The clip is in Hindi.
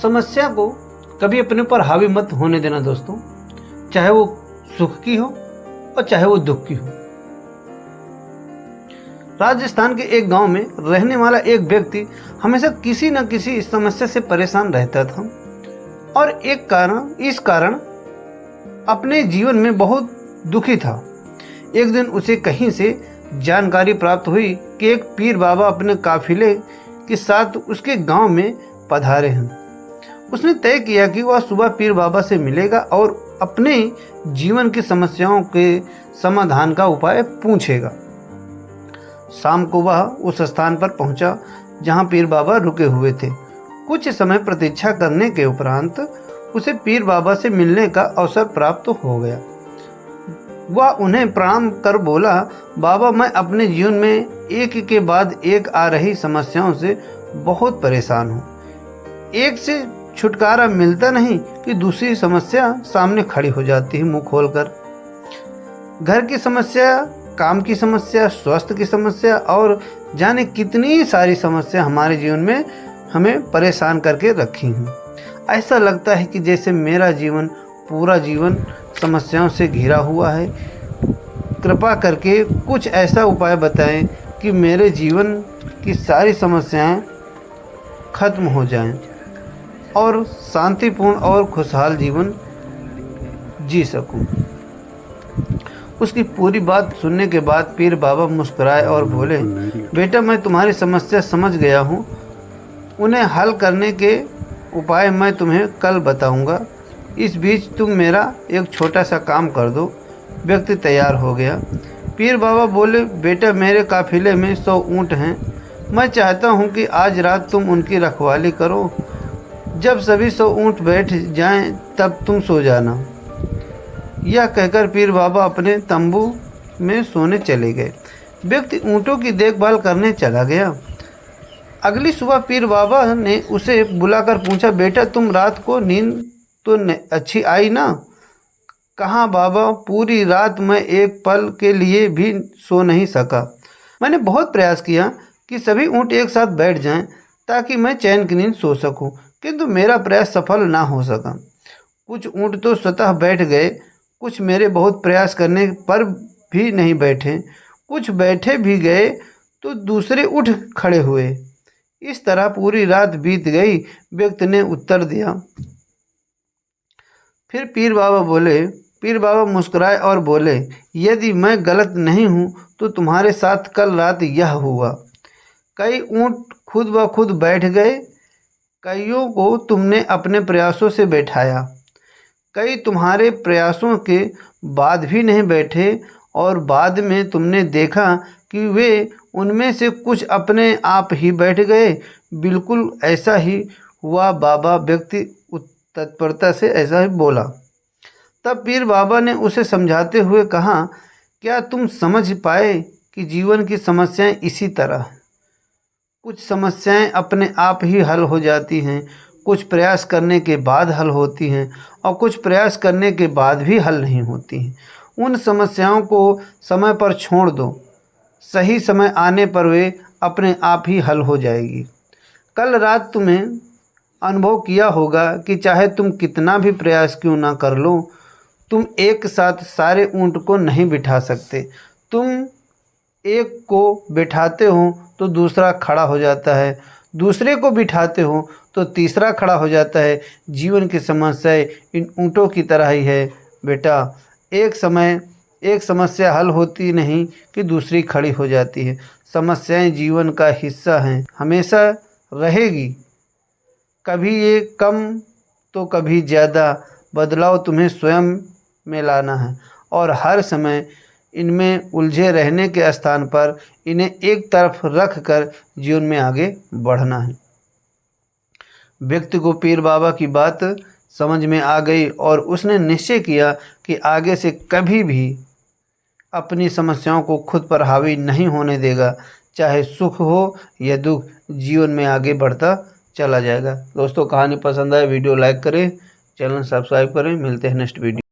समस्या को कभी अपने ऊपर हावी मत होने देना दोस्तों, चाहे वो सुख की हो और चाहे वो दुख की हो। राजस्थान के एक गांव में रहने वाला एक व्यक्ति हमेशा किसी न किसी समस्या से परेशान रहता था और इस कारण अपने जीवन में बहुत दुखी था। एक दिन उसे कहीं से जानकारी प्राप्त हुई कि एक पीर बाबा अपने काफिले के साथ उसके गांव में पधारे हैं। उसने तय किया कि वह सुबह पीर बाबा से मिलेगा और अपने जीवन की समस्याओं के समाधान का उपाय पूछेगा। शाम को वह उस स्थान पर पहुंचा जहां पीर बाबा रुके हुए थे। कुछ समय प्रतीक्षा करने के उपरांत उसे पीर बाबा से मिलने का अवसर प्राप्त हो गया। वह उन्हें प्रणाम कर बोला, बाबा, मैं अपने जीवन में एक के बाद एक आ रही समस्याओं से बहुत परेशान हूँ। एक से छुटकारा मिलता नहीं कि दूसरी समस्या सामने खड़ी हो जाती है मुंह खोलकर। घर की समस्या, काम की समस्या, स्वास्थ्य की समस्या और जाने कितनी सारी समस्या हमारे जीवन में हमें परेशान करके रखी हैं। ऐसा लगता है कि जैसे मेरा जीवन, पूरा जीवन समस्याओं से घिरा हुआ है। कृपा करके कुछ ऐसा उपाय बताएं कि मेरे जीवन की सारी समस्याएं खत्म हो जाएं और शांतिपूर्ण और खुशहाल जीवन जी सकूं। उसकी पूरी बात सुनने के बाद पीर बाबा मुस्कुराए और बोले, बेटा, मैं तुम्हारी समस्या समझ गया हूँ। उन्हें हल करने के उपाय मैं तुम्हें कल बताऊंगा। इस बीच तुम मेरा एक छोटा सा काम कर दो। व्यक्ति तैयार हो गया। पीर बाबा बोले, बेटा, मेरे काफिले में 100 ऊँट हैं। मैं चाहता हूँ कि आज रात तुम उनकी रखवाली करो। जब सभी 100 ऊँट बैठ जाएं तब तुम सो जाना। यह कहकर पीर बाबा अपने तंबू में सोने चले गए। व्यक्ति ऊँटों की देखभाल करने चला गया। अगली सुबह पीर बाबा ने उसे बुलाकर पूछा, बेटा, तुम रात को नींद तो अच्छी आई ना? कहाँ बाबा, पूरी रात मैं एक पल के लिए भी सो नहीं सका। मैंने बहुत प्रयास किया कि सभी ऊँट एक साथ बैठ जाएं ताकि मैं चैन की नींद सो सकूं, किंतु मेरा प्रयास सफल ना हो सका। कुछ ऊँट तो स्वतः बैठ गए, कुछ मेरे बहुत प्रयास करने पर भी नहीं बैठे, कुछ बैठे भी गए तो दूसरे उठ खड़े हुए। इस तरह पूरी रात बीत गई। व्यक्ति ने उत्तर दिया। फिर पीर बाबा मुस्कुराए और बोले, यदि मैं गलत नहीं हूँ तो तुम्हारे साथ कल रात यह हुआ। कई ऊँट खुद ब खुद बैठ गए, कईयों को तुमने अपने प्रयासों से बैठाया, कई तुम्हारे प्रयासों के बाद भी नहीं बैठे और बाद में तुमने देखा कि वे उनमें से कुछ अपने आप ही बैठ गए। बिल्कुल ऐसा ही हुआ बाबा। व्यक्ति तत्परता से ऐसा ही बोला। तब पीर बाबा ने उसे समझाते हुए कहा, क्या तुम समझ पाए कि जीवन की समस्याएं इसी तरह, कुछ समस्याएं अपने आप ही हल हो जाती हैं, कुछ प्रयास करने के बाद हल होती हैं और कुछ प्रयास करने के बाद भी हल नहीं होती हैं। उन समस्याओं को समय पर छोड़ दो, सही समय आने पर वे अपने आप ही हल हो जाएगी। कल रात तुम्हें अनुभव किया होगा कि चाहे तुम कितना भी प्रयास क्यों ना कर लो, तुम एक साथ सारे ऊँट को नहीं बिठा सकते। तुम एक को बिठाते हो तो दूसरा खड़ा हो जाता है, दूसरे को बिठाते हो तो तीसरा खड़ा हो जाता है। जीवन की समस्याएं इन ऊँटों की तरह ही है बेटा। एक समस्या हल होती नहीं कि दूसरी खड़ी हो जाती है। समस्याएं जीवन का हिस्सा हैं, हमेशा रहेगी। कभी ये कम तो कभी ज़्यादा। बदलाव तुम्हें स्वयं में लाना है और हर समय इनमें उलझे रहने के स्थान पर इन्हें एक तरफ रख कर जीवन में आगे बढ़ना है। व्यक्ति को पीर बाबा की बात समझ में आ गई और उसने निश्चय किया कि आगे से कभी भी अपनी समस्याओं को खुद पर हावी नहीं होने देगा। चाहे सुख हो या दुख, जीवन में आगे बढ़ता चला जाएगा। दोस्तों, कहानी पसंद आए वीडियो लाइक करें, चैनल सब्सक्राइब करें। मिलते हैं नेक्स्ट वीडियो।